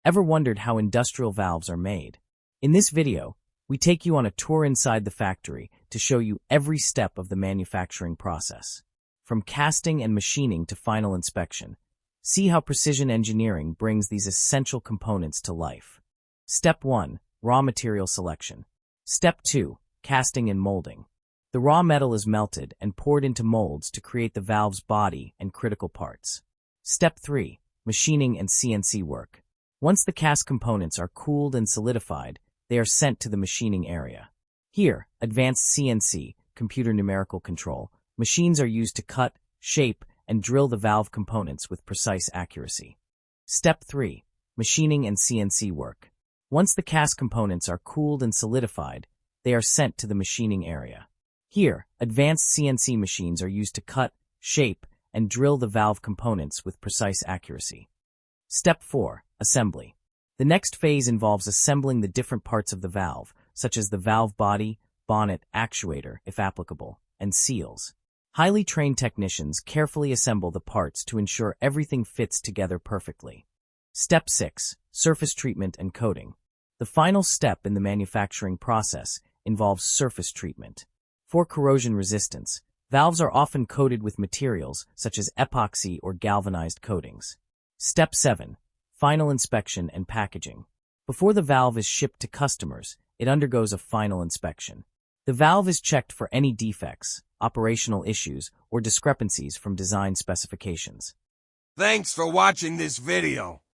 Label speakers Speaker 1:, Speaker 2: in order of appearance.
Speaker 1: Ever wondered how industrial valves are made? In this video, we take you on a tour inside the factory to show you every step of the manufacturing process. From casting and machining to final inspection, see how precision engineering brings these essential components to life. Step 1. Raw material selection. Step 2. Casting and molding. The raw metal is melted and poured into molds to create the valve's body and critical parts. Step 3. Machining and CNC work. Once the cast components are cooled and solidified, they are sent to the machining area. Here, advanced CNC, computer numerical control, machines are used to cut, shape, and drill the valve components with precise accuracy. Step 3. Machining and CNC work. Once the cast components are cooled and solidified, they are sent to the machining area. Here, advanced CNC machines are used to cut, shape, and drill the valve components with precise accuracy. Step 4. Assembly. The next phase involves assembling the different parts of the valve, such as the valve body, bonnet, actuator, if applicable, and seals. Highly trained technicians carefully assemble the parts to ensure everything fits together perfectly. Step 6. Surface treatment and coating. The final step in the manufacturing process involves surface treatment. For corrosion resistance, valves are often coated with materials such as epoxy or galvanized coatings. Step 7. Final inspection and packaging. Before the valve is shipped to customers, it undergoes a final inspection. The valve is checked for any defects, operational issues, or discrepancies from design specifications.
Speaker 2: Thanks for watching this video.